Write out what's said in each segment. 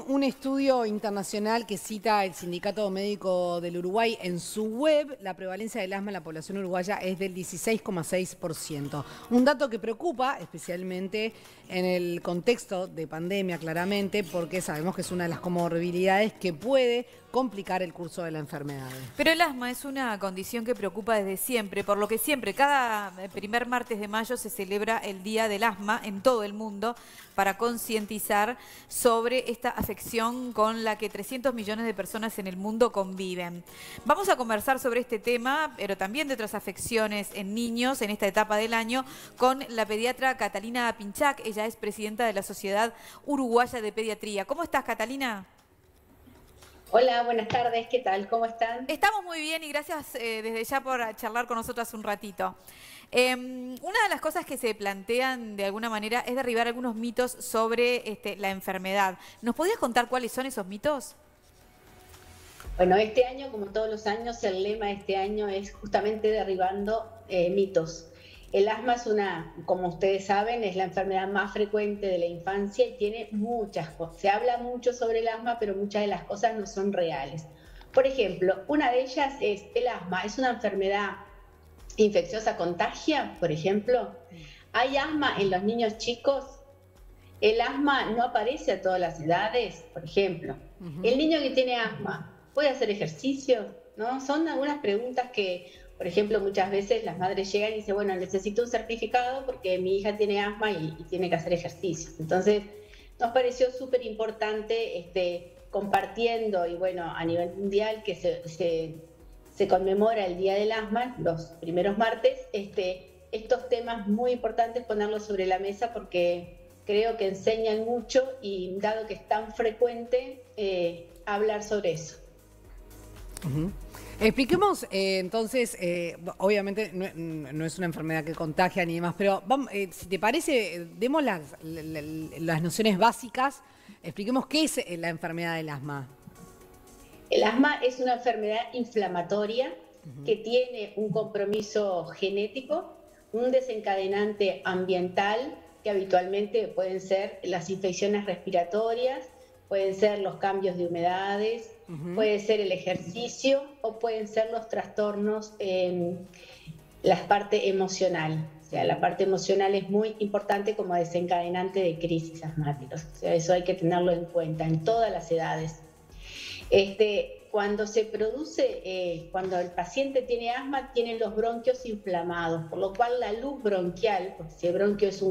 un estudio internacional que cita el Sindicato Médico del Uruguay en su web, la prevalencia del asma en la población uruguaya es del 16,6%. Un dato que preocupa, especialmente en el contexto de pandemia, claramente, porque sabemos que es una de las comorbilidades que puede complicar el curso de la enfermedad. Pero el asma es una condición que preocupa desde siempre, por lo que siempre, cada primer martes de mayo se celebra el Día del Asma en todo el mundo para concientizar sobre esta afección con la que 300 millones de personas en el mundo conviven. Vamos a conversar sobre este tema, pero también de otras afecciones en niños en esta etapa del año, con la pediatra Catalina Pinchac. Ella es presidenta de la Sociedad Uruguaya de Pediatría. ¿Cómo estás, Catalina? Hola, buenas tardes, ¿qué tal? ¿Cómo están? Estamos muy bien y gracias desde ya por charlar con nosotras un ratito. Una de las cosas que se plantean de alguna manera es derribar algunos mitos sobre la enfermedad. ¿Nos podías contar cuáles son esos mitos? Bueno, este año, como todos los años, el lema de este año es justamente derribando mitos. El asma es como ustedes saben, es la enfermedad más frecuente de la infancia y tiene muchas cosas. Se habla mucho sobre el asma, pero muchas de las cosas no son reales. Por ejemplo, una de ellas es el asma. ¿Es una enfermedad infecciosa contagia, por ejemplo? ¿Hay asma en los niños chicos? ¿El asma no aparece a todas las edades, por ejemplo? ¿El niño que tiene asma puede hacer ejercicio? ¿No? Son algunas preguntas que, por ejemplo, muchas veces las madres llegan y dicen, bueno, necesito un certificado porque mi hija tiene asma y tiene que hacer ejercicio. Entonces, nos pareció súper importante compartiendo, y bueno, a nivel mundial que se conmemora el Día del Asma, los primeros martes, estos temas muy importantes ponerlos sobre la mesa porque creo que enseñan mucho y dado que es tan frecuente, hablar sobre eso. Expliquemos entonces, obviamente no es una enfermedad que contagia ni demás, pero vamos, si te parece, demos las nociones básicas, expliquemos qué es la enfermedad del asma. El asma es una enfermedad inflamatoria que tiene un compromiso genético, un desencadenante ambiental, que habitualmente pueden ser las infecciones respiratorias, pueden ser los cambios de humedades, puede ser el ejercicio o pueden ser los trastornos en la parte emocional. O sea, la parte emocional es muy importante como desencadenante de crisis asmáticas. O sea, eso hay que tenerlo en cuenta en todas las edades. Cuando se produce, cuando el paciente tiene asma, tienen los bronquios inflamados, por lo cual la luz bronquial, porque si el bronquio es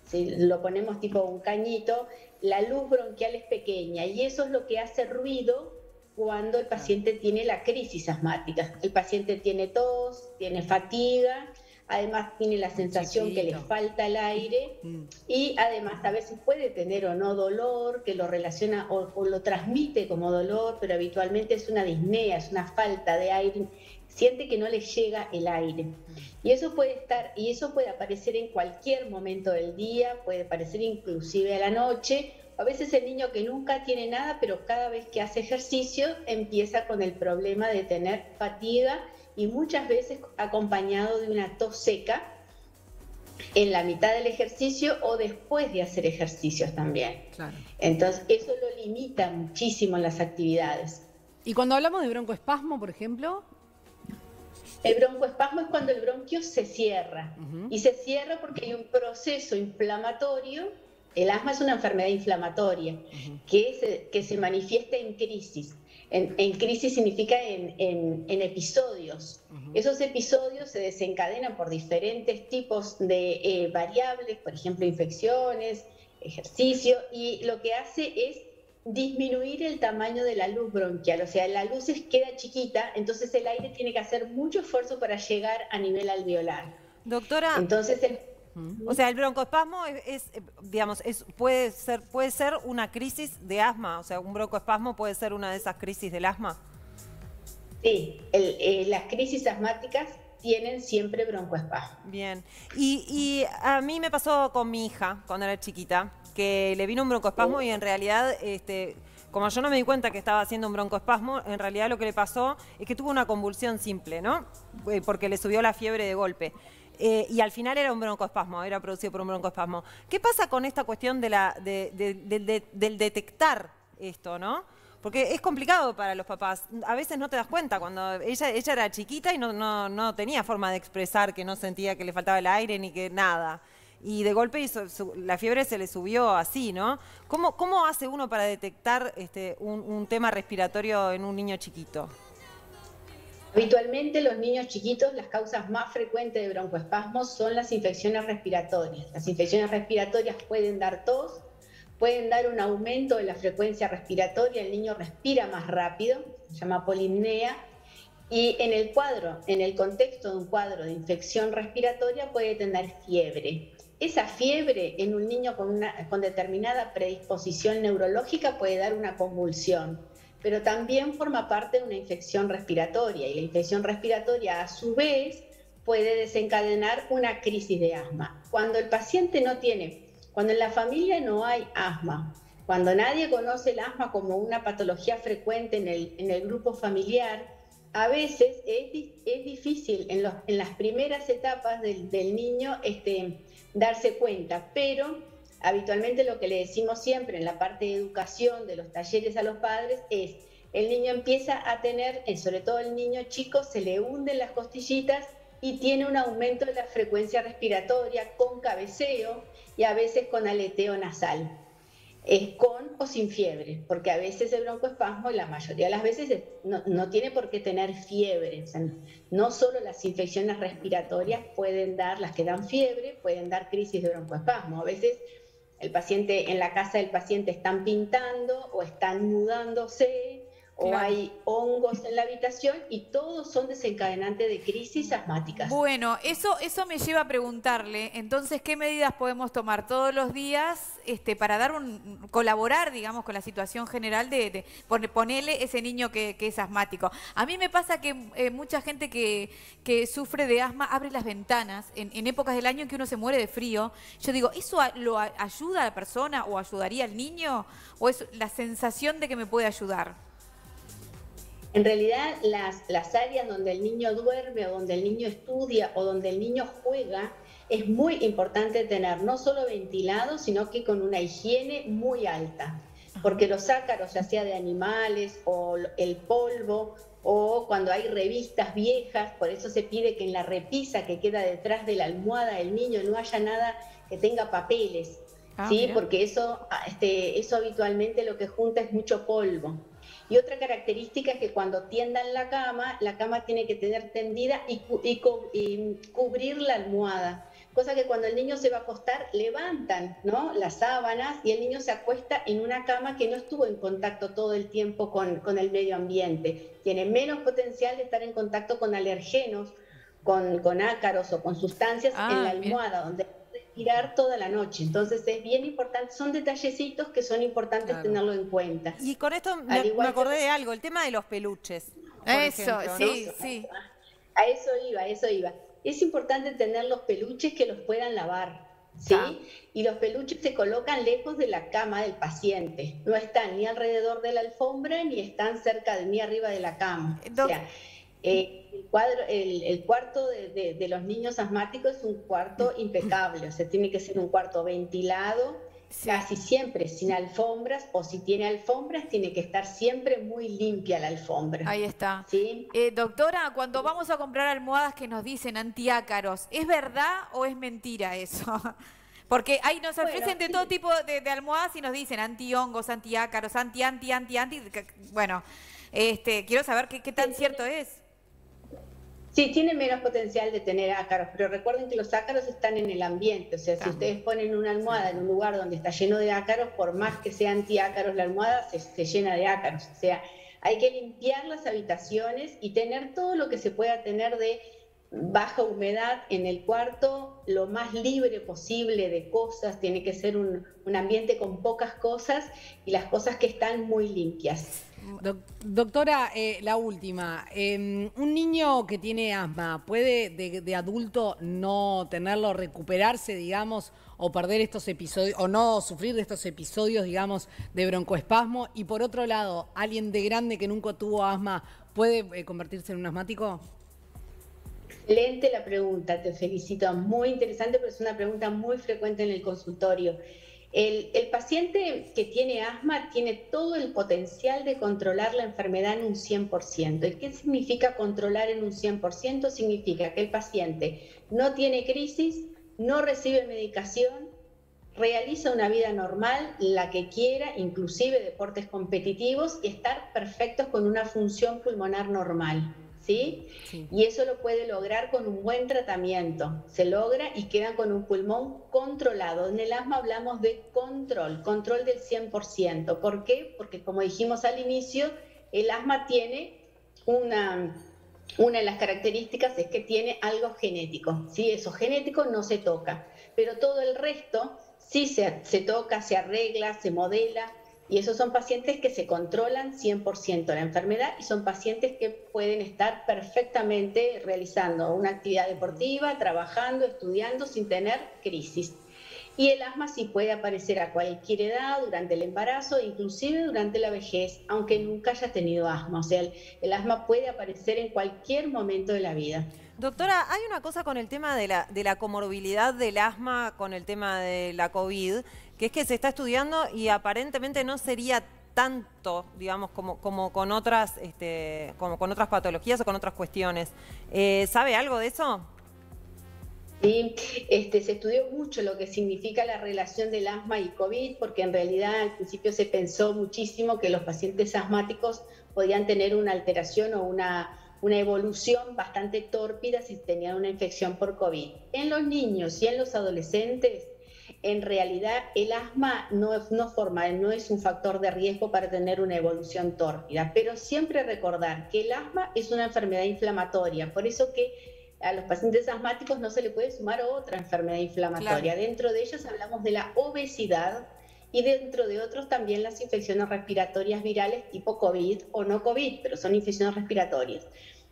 si lo ponemos tipo un cañito, la luz bronquial es pequeña y eso es lo que hace ruido cuando el paciente tiene la crisis asmática. El paciente tiene tos, tiene fatiga, además tiene la sensación que le falta el aire y además a veces puede tener o no dolor, que lo relaciona o lo transmite como dolor, pero habitualmente es una disnea, es una falta de aire, siente que no le llega el aire. Y eso puede aparecer en cualquier momento del día, puede aparecer inclusive a la noche. A veces el niño que nunca tiene nada, pero cada vez que hace ejercicio empieza con el problema de tener fatiga y muchas veces acompañado de una tos seca en la mitad del ejercicio o después de hacer ejercicios también. Claro. Entonces eso lo limita muchísimo en las actividades. ¿Y cuando hablamos de broncoespasmo, por ejemplo? El broncoespasmo es cuando el bronquio se cierra y se cierra porque hay un proceso inflamatorio. El asma es una enfermedad inflamatoria que se manifiesta en crisis. En crisis significa en episodios. Esos episodios se desencadenan por diferentes tipos de variables, por ejemplo, infecciones, ejercicio, y lo que hace es disminuir el tamaño de la luz bronquial. O sea, la luz queda chiquita, entonces el aire tiene que hacer mucho esfuerzo para llegar a nivel alveolar. Doctora, entonces o sea, el broncoespasmo puede ser una crisis de asma. O sea, un broncoespasmo puede ser una de esas crisis del asma. Sí, las crisis asmáticas tienen siempre broncoespasmo. Bien. Y a mí me pasó con mi hija cuando era chiquita, que le vino un broncoespasmo y en realidad, como yo no me di cuenta que estaba haciendo un broncoespasmo, en realidad lo que le pasó es que tuvo una convulsión simple, ¿no? Porque le subió la fiebre de golpe. Y al final era un broncoespasmo, era producido por un broncoespasmo. ¿Qué pasa con esta cuestión del detectar esto, ¿no? Porque es complicado para los papás. A veces no te das cuenta. Cuando ella era chiquita y no tenía forma de expresar que no sentía que le faltaba el aire ni que nada. Y de golpe la fiebre se le subió así, ¿no? ¿Cómo hace uno para detectar un tema respiratorio en un niño chiquito? Habitualmente los niños chiquitos, las causas más frecuentes de broncoespasmos son las infecciones respiratorias. Las infecciones respiratorias pueden dar tos, pueden dar un aumento de la frecuencia respiratoria, el niño respira más rápido, se llama polipnea, y en el contexto de un cuadro de infección respiratoria puede tener fiebre. Esa fiebre en un niño con determinada predisposición neurológica puede dar una convulsión, pero también forma parte de una infección respiratoria, y la infección respiratoria a su vez puede desencadenar una crisis de asma. Cuando en la familia no hay asma, cuando nadie conoce el asma como una patología frecuente en el grupo familiar, a veces es difícil en las primeras etapas del niño darse cuenta, pero habitualmente lo que le decimos siempre en la parte de educación de los talleres a los padres es: el niño empieza a tener, sobre todo el niño chico, se le hunden las costillitas y tiene un aumento de la frecuencia respiratoria con cabeceo y a veces con aleteo nasal. Es con o sin fiebre, porque a veces el broncoespasmo, y la mayoría de las veces, no tiene por qué tener fiebre. O sea, no solo las infecciones respiratorias las que dan fiebre, pueden dar crisis de broncoespasmo. A veces en la casa del paciente están pintando o están mudándose, o hay hongos en la habitación, y todos son desencadenantes de crisis asmáticas. Bueno, eso me lleva a preguntarle, entonces, ¿qué medidas podemos tomar todos los días para colaborar, digamos, con la situación general de ponerle ese niño que es asmático? A mí me pasa que mucha gente que sufre de asma abre las ventanas en épocas del año en que uno se muere de frío. Yo digo, ¿eso lo ayuda a la persona o ayudaría al niño? ¿O es la sensación de que me puede ayudar? En realidad, las áreas donde el niño duerme, o donde el niño estudia, o donde el niño juega, es muy importante tener no solo ventilado, sino que con una higiene muy alta. Porque los ácaros, ya sea de animales, o el polvo, o cuando hay revistas viejas, por eso se pide que en la repisa que queda detrás de la almohada del niño no haya nada que tenga papeles, ¿sí? Porque eso habitualmente lo que junta es mucho polvo. Y otra característica es que cuando tiendan la cama tiene que tener tendida y cubrir la almohada. Cosa que cuando el niño se va a acostar, levantan, ¿no?, las sábanas, y el niño se acuesta en una cama que no estuvo en contacto todo el tiempo con el medio ambiente. Tiene menos potencial de estar en contacto con alergenos, con ácaros o con sustancias en la almohada, donde respirar toda la noche. Entonces es bien importante, son detallecitos que son importantes tenerlo en cuenta. Y con esto me acordé de algo, el tema de los peluches. Eso, ejemplo, sí, ¿no? sí. A eso iba. Es importante tener los peluches que los puedan lavar, ¿sí? Y los peluches se colocan lejos de la cama del paciente. No están ni alrededor de la alfombra, ni están ni arriba de la cama. O sea, el cuarto de los niños asmáticos es un cuarto impecable, o sea, tiene que ser un cuarto ventilado, casi siempre sin alfombras, o si tiene alfombras, tiene que estar siempre muy limpia la alfombra. Ahí está. ¿Sí? Doctora, cuando vamos a comprar almohadas que nos dicen antiácaros, ¿es verdad o es mentira eso? Porque ahí nos ofrecen de todo tipo de almohadas y nos dicen antihongos, antiácaros, anti. Bueno, quiero saber qué tan cierto es. Sí, tiene menos potencial de tener ácaros, pero recuerden que los ácaros están en el ambiente. O sea, si ustedes ponen una almohada en un lugar donde está lleno de ácaros, por más que sea antiácaros la almohada, se llena de ácaros. O sea, hay que limpiar las habitaciones y tener todo lo que se pueda tener de baja humedad en el cuarto, lo más libre posible de cosas. Tiene que ser un ambiente con pocas cosas y las cosas que están muy limpias. Doctora, la última. ¿Un niño que tiene asma puede de adulto no tenerlo, recuperarse, digamos, o perder estos episodios, o no sufrir de estos episodios, digamos, de broncoespasmo? Y por otro lado, ¿alguien de grande que nunca tuvo asma puede convertirse en un asmático? Excelente la pregunta, te felicito. Muy interesante, pero es una pregunta muy frecuente en el consultorio. El paciente que tiene asma tiene todo el potencial de controlar la enfermedad en un 100%. ¿Y qué significa controlar en un 100%? Significa que el paciente no tiene crisis, no recibe medicación, realiza una vida normal, la que quiera, inclusive deportes competitivos, y estar perfectos con una función pulmonar normal. ¿Sí? Sí. Y eso lo puede lograr con un buen tratamiento. Se logra y quedan con un pulmón controlado. En el asma hablamos de control del 100%. ¿Por qué? Porque como dijimos al inicio, el asma tiene una de las características es que tiene algo genético. ¿Sí? Eso genético no se toca, pero todo el resto sí se toca, se arregla, se modela. Y esos son pacientes que se controlan 100% la enfermedad y son pacientes que pueden estar perfectamente realizando una actividad deportiva, trabajando, estudiando sin tener crisis. Y el asma sí puede aparecer a cualquier edad, durante el embarazo, inclusive durante la vejez, aunque nunca haya tenido asma. O sea, el asma puede aparecer en cualquier momento de la vida. Doctora, hay una cosa con el tema de la comorbilidad del asma con el tema de la COVID, que es que se está estudiando y aparentemente no sería tanto, digamos, como con otras, como con otras patologías o con otras cuestiones. ¿Sabe algo de eso? Sí, se estudió mucho lo que significa la relación del asma y COVID, porque en realidad al principio se pensó muchísimo que los pacientes asmáticos podían tener una alteración o una evolución bastante tórpida si tenían una infección por COVID. En los niños y en los adolescentes, en realidad el asma no es un factor de riesgo para tener una evolución tórpida, pero siempre recordar que el asma es una enfermedad inflamatoria, por eso que a los pacientes asmáticos no se le puede sumar otra enfermedad inflamatoria. Claro. Dentro de ellas hablamos de la obesidad y dentro de otros también las infecciones respiratorias virales tipo COVID o no COVID, pero son infecciones respiratorias.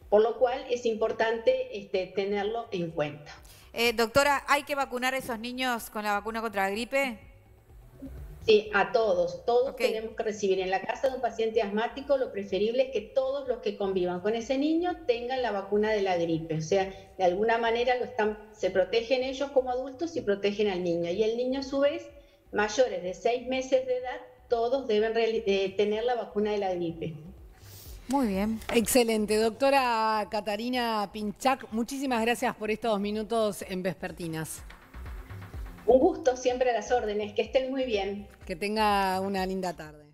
Por lo cual es importante tenerlo en cuenta. Doctora, ¿hay que vacunar a esos niños con la vacuna contra la gripe? Sí, a todos tenemos que recibir en la casa de un paciente asmático, lo preferible es que todos los que convivan con ese niño tengan la vacuna de la gripe, o sea, de alguna manera se protegen ellos como adultos y protegen al niño, y el niño a su vez, mayores de 6 meses de edad, todos deben tener la vacuna de la gripe. Muy bien. Excelente. Doctora Catarina Pinchak, muchísimas gracias por estos minutos en Vespertinas. Un gusto, siempre a las órdenes. Que estén muy bien. Que tenga una linda tarde.